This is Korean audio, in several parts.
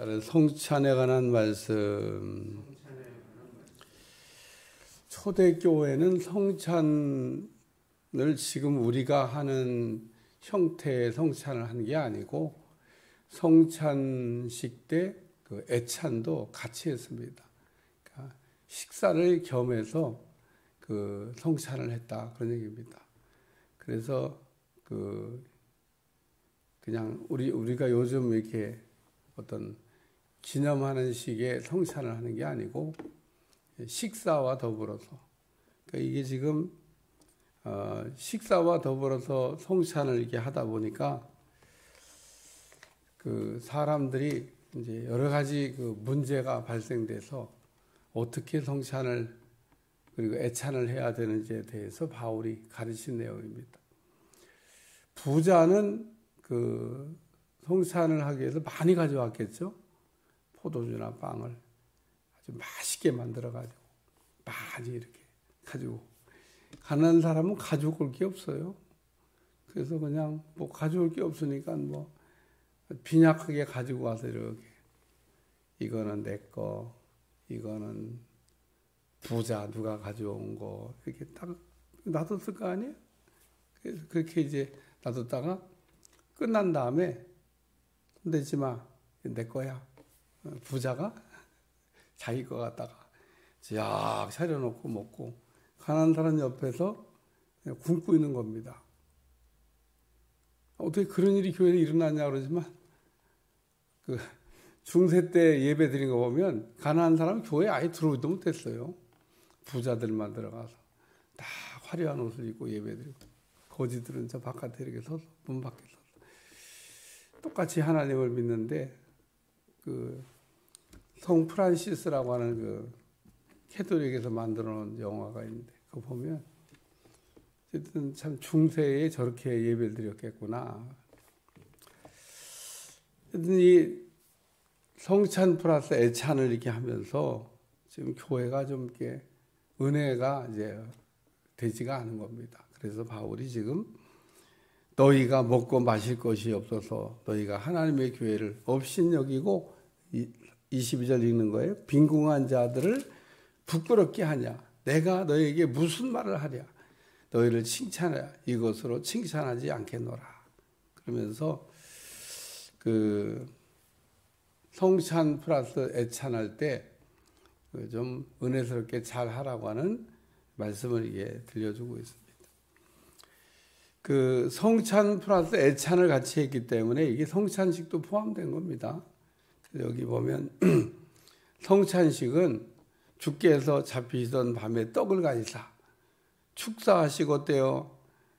성찬에 관한 말씀. 초대교회는 성찬을 지금 우리가 하는 형태의 성찬을 하는 게 아니고 성찬식 때 그 애찬도 같이 했습니다. 그러니까 식사를 겸해서 그 성찬을 했다 그런 얘기입니다. 그래서 그냥 우리가 요즘 이렇게 어떤 기념하는 식의 성찬을 하는 게 아니고 식사와 더불어서, 그러니까 이게 지금 식사와 더불어서 성찬을 이렇게 하다 보니까 그 사람들이 이제 여러 가지 그 문제가 발생돼서 어떻게 성찬을 그리고 애찬을 해야 되는지에 대해서 바울이 가르친 내용입니다. 부자는 그 성찬을 하기 위해서 많이 가져왔겠죠. 포도주나 빵을 아주 맛있게 만들어가지고 많이 이렇게 가지고, 가난한 사람은 가져올 게 없어요. 그래서 그냥 뭐 가져올 게 없으니까 뭐 빈약하게 가지고 와서 이렇게 이거는 내 거, 이거는 부자 누가 가져온 거 이렇게 딱 놔뒀을 거 아니에요. 그래서 그렇게 이제 놔뒀다가 끝난 다음에 내지 마, 내 거야. 부자가 자기 거 갖다가 쫙 차려놓고 먹고, 가난한 사람 옆에서 굶고 있는 겁니다. 어떻게 그런 일이 교회에 일어나냐 그러지만 그 중세 때 예배 드린 거 보면 가난한 사람은 교회에 아예 들어오지도 못했어요. 부자들만 들어가서 다 화려한 옷을 입고 예배 드리고, 거지들은 저 바깥에 이렇게 서서 문 밖에 서서 똑같이 하나님을 믿는데, 그 성 프란시스라고 하는 그 캐톨릭에서 만들어 놓은 영화가 있는데 그거 보면 어쨌든 참 중세에 저렇게 예배를 드렸겠구나. 이 성찬 플러스 애찬을 이렇게 하면서 지금 교회가 좀 이렇게 은혜가 이제 되지가 않은 겁니다. 그래서 바울이 지금 너희가 먹고 마실 것이 없어서 너희가 하나님의 교회를 업신여기고 22절 읽는 거예요. 빈궁한 자들을 부끄럽게 하냐. 내가 너희에게 무슨 말을 하랴. 너희를 칭찬하랴. 이것으로 칭찬하지 않겠노라. 그러면서 그 성찬 플러스 애찬할 때 좀 은혜스럽게 잘 하라고 하는 말씀을 이게 들려주고 있습니다. 그 성찬 플러스 애찬을 같이 했기 때문에 이게 성찬식도 포함된 겁니다. 여기 보면 성찬식은 주께서 잡히시던 밤에 떡을 가지사 축사하시고 떼어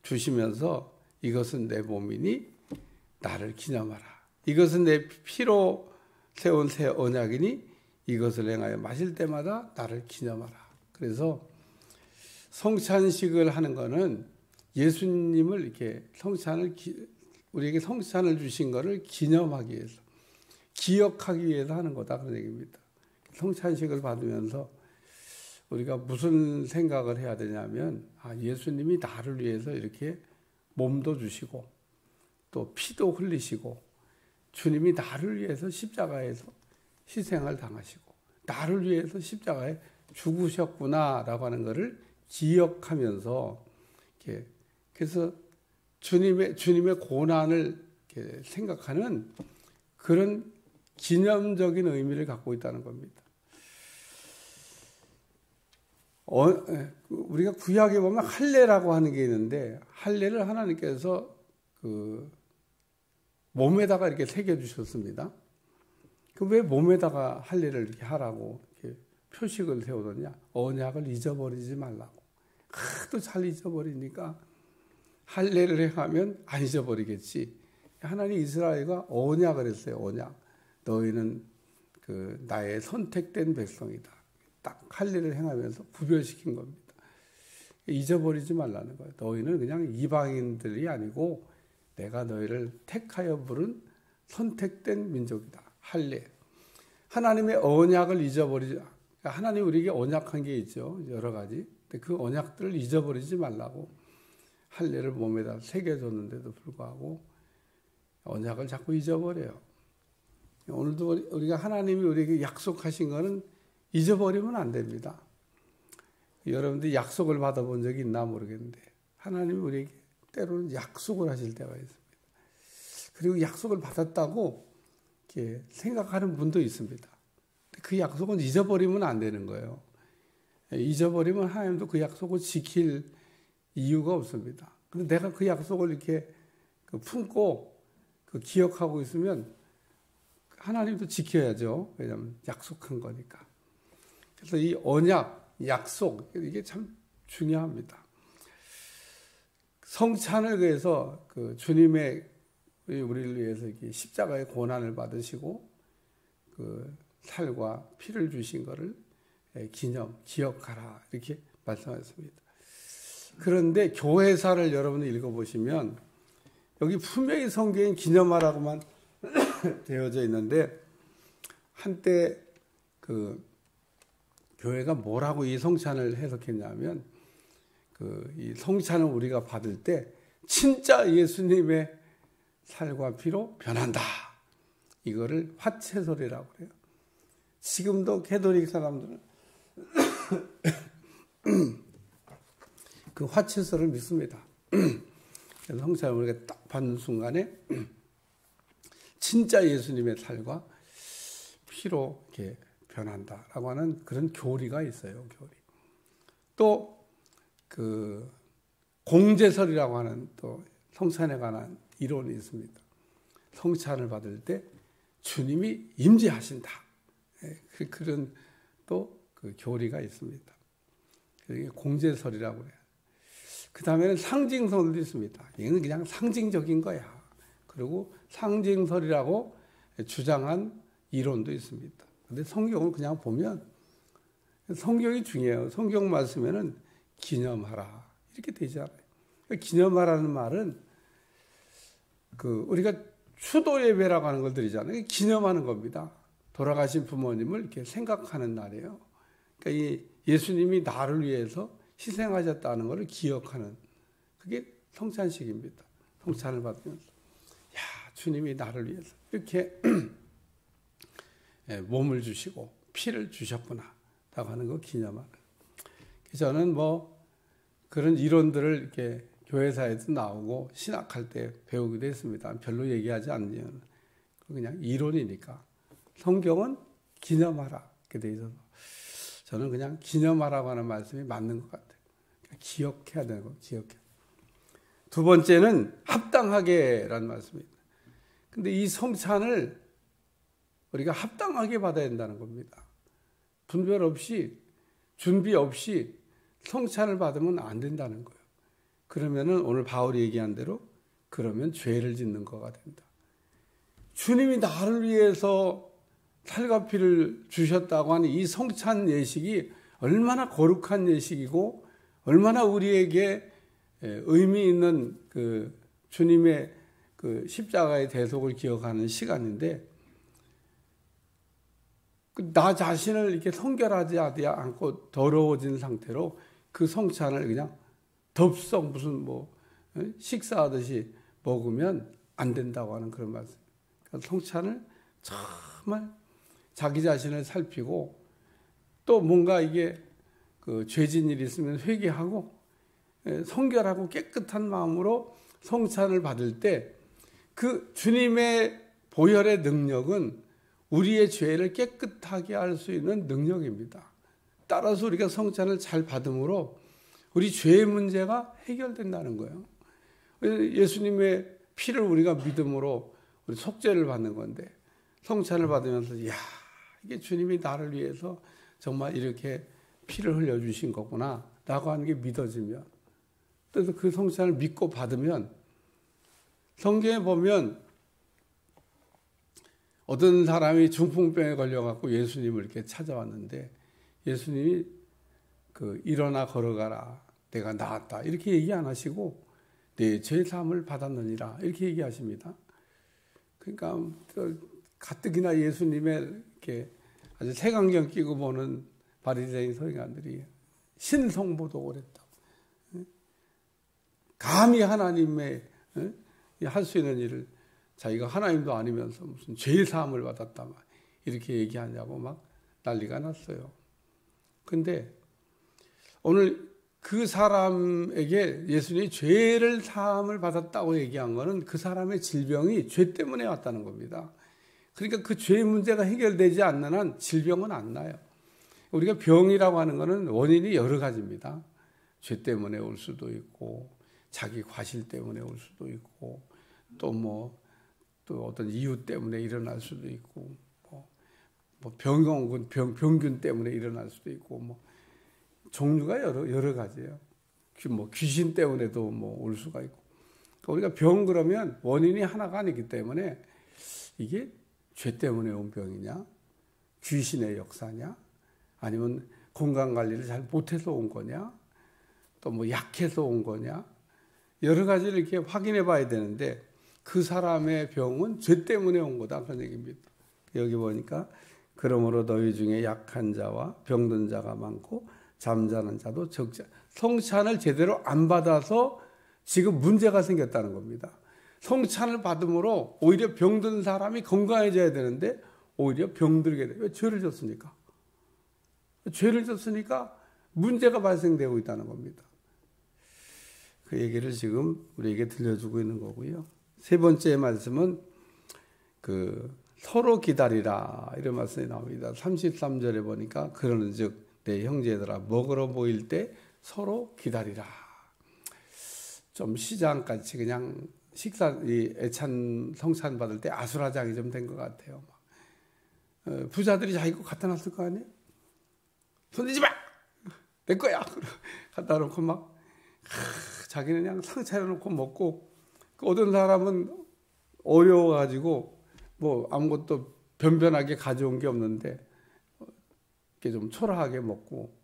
주시면서 이것은 내 몸이니 나를 기념하라. 이것은 내 피로 세운 새 언약이니 이것을 행하여 마실 때마다 나를 기념하라. 그래서 성찬식을 하는 거는 예수님을 이렇게 우리에게 성찬을 주신 것을 기념하기 위해서, 기억하기 위해서 하는 거다 그런 얘기입니다. 성찬식을 받으면서 우리가 무슨 생각을 해야 되냐면, 예수님이 나를 위해서 이렇게 몸도 주시고 또 피도 흘리시고 주님이 나를 위해서 십자가에서 희생을 당하시고 나를 위해서 십자가에 죽으셨구나라고 하는 것을 기억하면서 이렇게, 그래서 주님의 고난을 이렇게 생각하는 그런 기념적인 의미를 갖고 있다는 겁니다. 우리가 구약에 보면 할례라고 하는 게 있는데, 할례를 하나님께서 그 몸에다가 이렇게 새겨 주셨습니다. 그 왜 몸에다가 할례를 이렇게 하라고 이렇게 표식을 세우느냐? 언약을 잊어버리지 말라고. 하도 잘 잊어버리니까 할례를 행하면 안 잊어버리겠지. 하나님 이스라엘과 언약을 했어요. 언약. 너희는 그 나의 선택된 백성이다. 딱 할례를 행하면서 구별시킨 겁니다. 잊어버리지 말라는 거예요. 너희는 그냥 이방인들이 아니고 내가 너희를 택하여 부른 선택된 민족이다. 할례. 하나님의 언약을 잊어버리지. 하나님 우리에게 언약한 게 있죠. 여러 가지. 근데 그 언약들을 잊어버리지 말라고 할례를 몸에다 새겨줬는데도 불구하고 언약을 자꾸 잊어버려요. 오늘도 우리가 하나님이 우리에게 약속하신 거는 잊어버리면 안 됩니다. 여러분들 약속을 받아본 적이 있나 모르겠는데 하나님이 우리에게 때로는 약속을 하실 때가 있습니다. 그리고 약속을 받았다고 이렇게 생각하는 분도 있습니다. 그 약속은 잊어버리면 안 되는 거예요. 잊어버리면 하나님도 그 약속을 지킬 이유가 없습니다. 근데 내가 그 약속을 이렇게 품고 기억하고 있으면 하나님도 지켜야죠. 왜냐하면 약속한 거니까. 그래서 이 언약, 약속 이게 참 중요합니다. 성찬을 위해서 주님의 우리를 위해서 이렇게 십자가의 고난을 받으시고 살과 피를 주신 것을 기억하라 이렇게 말씀하셨습니다. 그런데 교회사를 여러분이 읽어보시면 여기 분명히 성경에 기념하라고만 되어져 있는데 한때 교회가 뭐라고 이 성찬을 해석했냐면 이 성찬을 우리가 받을 때 진짜 예수님의 살과 피로 변한다. 이거를 화채설이라고 그래요. 지금도 캐톨릭 사람들은 그 화채설을 믿습니다. 그래서 성찬을 우리가 딱 받는 순간에 진짜 예수님의 살과 피로 이렇게 변한다라고 하는 그런 교리가 있어요. 교리. 또 공제설이라고 하는 또 성찬에 관한 이론이 있습니다. 성찬을 받을 때 주님이 임재하신다. 그런 또 교리가 있습니다. 공제설이라고 해요. 그 다음에는 상징설도 있습니다. 이건 그냥 상징적인 거야. 그리고 상징설이라고 주장한 이론도 있습니다. 근데 성경을 그냥 보면 성경이 중요해요. 성경 말씀에는 기념하라 이렇게 되잖아요. 기념하라는 말은 우리가 추도 예배라고 하는 걸 드리잖아요. 기념하는 겁니다. 돌아가신 부모님을 이렇게 생각하는 날이에요. 그러니까 이 예수님이 나를 위해서 희생하셨다는 것을 기억하는 그게 성찬식입니다. 성찬을 받으면서 야 주님이 나를 위해서 이렇게 몸을 주시고 피를 주셨구나 라고 하는 거 기념하는. 저는 그런 이론들을 이렇게 교회사에도 나오고 신학할 때 배우기도 했습니다. 별로 얘기하지 않으면 그냥 이론이니까. 성경은 기념하라 이렇게 돼 있어서 저는 그냥 기념하라고 하는 말씀이 맞는 것 같아요. 기억해야 되는 거, 기억해. 두 번째는 합당하게라는 말씀입니다. 근데 이 성찬을 우리가 합당하게 받아야 된다는 겁니다. 분별 없이, 준비 없이 성찬을 받으면 안 된다는 거예요. 그러면은 오늘 바울이 얘기한 대로 그러면 죄를 짓는 거가 된다. 주님이 나를 위해서 살과 피를 주셨다고 하는 이 성찬 예식이 얼마나 거룩한 예식이고 얼마나 우리에게 의미 있는 주님의 십자가의 대속을 기억하는 시간인데 나 자신을 이렇게 성결하지 않고 더러워진 상태로 그 성찬을 그냥 덥석 무슨 식사하듯이 먹으면 안 된다고 하는 그런 말씀. 그러니까 성찬을 정말 자기 자신을 살피고 또 뭔가 이게 죄진 일이 있으면 회개하고 성결하고 깨끗한 마음으로 성찬을 받을 때 그 주님의 보혈의 능력은 우리의 죄를 깨끗하게 할 수 있는 능력입니다. 따라서 우리가 성찬을 잘 받음으로 우리 죄의 문제가 해결된다는 거예요. 예수님의 피를 우리가 믿음으로 우리 속죄를 받는 건데 성찬을 받으면서 야 이게 주님이 나를 위해서 정말 이렇게 피를 흘려주신 거구나 라고 하는 게 믿어지면 그래서 그 성찬을 믿고 받으면 성경에 보면 어떤 사람이 중풍병에 걸려갖고 예수님을 이렇게 찾아왔는데 예수님이 일어나 걸어가라 내가 나았다 이렇게 얘기 안 하시고 내 죄사함을 받았느니라 이렇게 얘기하십니다. 그러니까 가뜩이나 예수님의 이렇게 아주 색안경 끼고 보는 바리새인 서기관들이 신성모독을 했다고. 감히 하나님의 할 수 있는 일을 자기가 하나님도 아니면서 무슨 죄 사함을 받았다 막 이렇게 얘기하냐고 막 난리가 났어요. 근데 오늘 그 사람에게 예수님이 죄를 사함을 받았다고 얘기한 거는 그 사람의 질병이 죄 때문에 왔다는 겁니다. 그러니까 그 죄 문제가 해결되지 않는 한 질병은 안 나요. 우리가 병이라고 하는 것은 원인이 여러 가지입니다. 죄 때문에 올 수도 있고, 자기 과실 때문에 올 수도 있고, 또 어떤 이유 때문에 일어날 수도 있고, 병균 때문에 일어날 수도 있고, 종류가 여러 가지예요. 귀신 때문에도 올 수가 있고. 우리가 병 그러면 원인이 하나가 아니기 때문에 이게 죄 때문에 온 병이냐, 귀신의 역사냐, 아니면 건강 관리를 잘 못해서 온 거냐, 또 약해서 온 거냐, 여러 가지를 이렇게 확인해 봐야 되는데 그 사람의 병은 죄 때문에 온 거다 그런 얘기입니다. 여기 보니까 그러므로 너희 중에 약한 자와 병든 자가 많고 잠자는 자도 적지. 성찬을 제대로 안 받아서 지금 문제가 생겼다는 겁니다. 성찬을 받음으로 오히려 병든 사람이 건강해져야 되는데 오히려 병들게 돼요. 왜? 죄를 졌으니까. 죄를 졌으니까 문제가 발생되고 있다는 겁니다. 그 얘기를 지금 우리에게 들려주고 있는 거고요. 세 번째 말씀은 서로 기다리라 이런 말씀이 나옵니다. 33절에 보니까 그러는 즉 내 형제들아 먹으러 모일 때 서로 기다리라. 좀 시장같이 그냥 애찬 성찬 받을 때 아수라장이 좀 된 것 같아요. 부자들이 자기 거 갖다 놨을 거 아니에요? 손대지 마! 내 거야! 갖다 놓고 자기는 그냥 상 차려놓고 먹고, 어떤 사람은 어려워가지고 아무것도 변변하게 가져온 게 없는데 이렇게 좀 초라하게 먹고,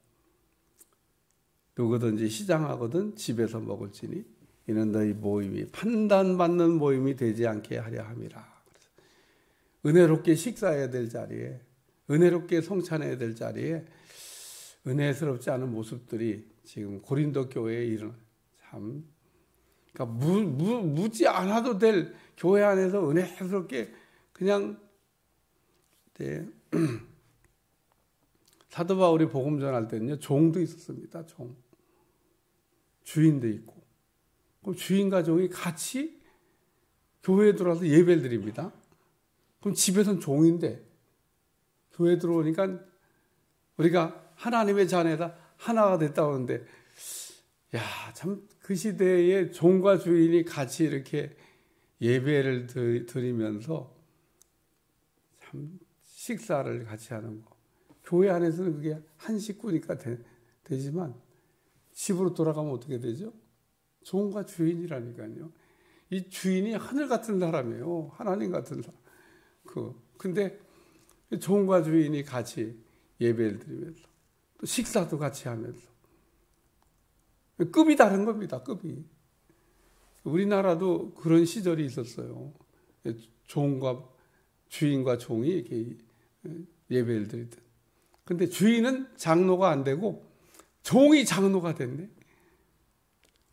누구든지 시장하거든 집에서 먹을지니 이는 너희 모임이 판단받는 모임이 되지 않게 하려 함이라. 은혜롭게 식사해야 될 자리에, 은혜롭게 성찬해야 될 자리에 은혜스럽지 않은 모습들이 지금 고린도 교회에 일어나. 그러니까 묻지 않아도 될 교회 안에서 은혜스럽게 그냥 사도 바울이 복음 전할 때는요, 종도 있었습니다. 주인도 있고. 그럼 주인과 종이 같이 교회에 들어와서 예배를 드립니다. 그럼 집에서는 종인데 교회에 들어오니까 우리가 하나님의 자녀다 하나가 됐다고 하는데, 참 그 시대에 종과 주인이 같이 이렇게 예배를 드리면서 참 식사를 같이 하는 거. 교회 안에서는 그게 한 식구니까 되지만 집으로 돌아가면 어떻게 되죠? 종과 주인이라니까요. 이 주인이 하늘 같은 사람이에요. 하나님 같은 사람. 근데 종과 주인이 같이 예배를 드리면서 또 식사도 같이 하면서 급이 다른 겁니다. 급이. 우리나라도 그런 시절이 있었어요. 주인과 종이 이렇게 예배를 드리던. 근데 주인은 장로가 안 되고 종이 장로가 됐네.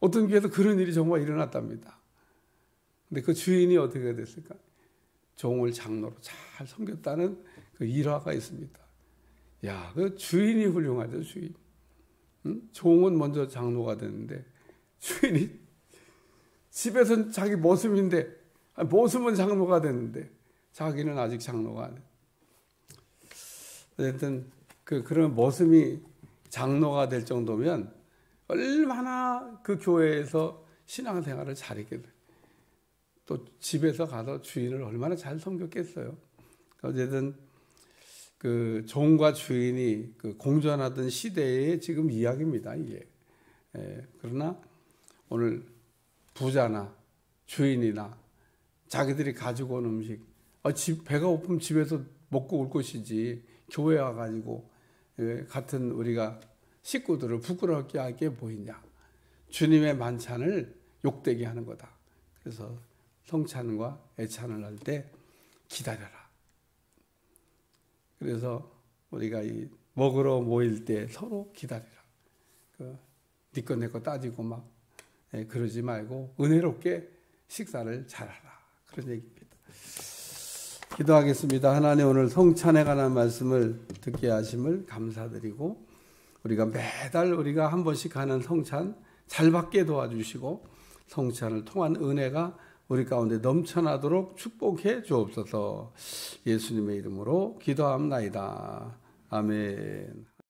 어떤 교회에서 그런 일이 정말 일어났답니다. 근데 그 주인이 어떻게 됐을까? 종을 장로로 잘 섬겼다는 그 일화가 있습니다. 그 주인이 훌륭하죠, 주인. 종은 먼저 장로가 됐는데 주인이 집에서는 자기 모습인데, 모습은 장로가 됐는데 자기는 아직 장로가 안 돼. 어쨌든 그런 모습이 장로가 될 정도면 얼마나 그 교회에서 신앙생활을 잘했겠어요. 또 집에서 가서 주인을 얼마나 잘 섬겼겠어요. 어쨌든 그 종과 주인이 공존하던 시대의 지금 이야기입니다, 이게. 그러나 오늘 부자나 주인이나 자기들이 가지고 온 음식, 배가 고프면 집에서 먹고 올 것이지 교회 와가지고 같은 우리가 식구들을 부끄럽게 하게 보이냐. 주님의 만찬을 욕되게 하는 거다. 그래서 성찬과 애찬을 할 때 기다려라. 그래서 우리가 이 먹으러 모일 때 서로 기다리라. 네 거 내 거 따지고 막 그러지 말고 은혜롭게 식사를 잘하라. 그런 얘기입니다. 기도하겠습니다. 하나님, 오늘 성찬에 관한 말씀을 듣게 하심을 감사드리고, 우리가 매달 우리가 한 번씩 하는 성찬 잘 받게 도와주시고, 성찬을 통한 은혜가 우리 가운데 넘쳐나도록 축복해 주옵소서. 예수님의 이름으로 기도합나이다. 아멘.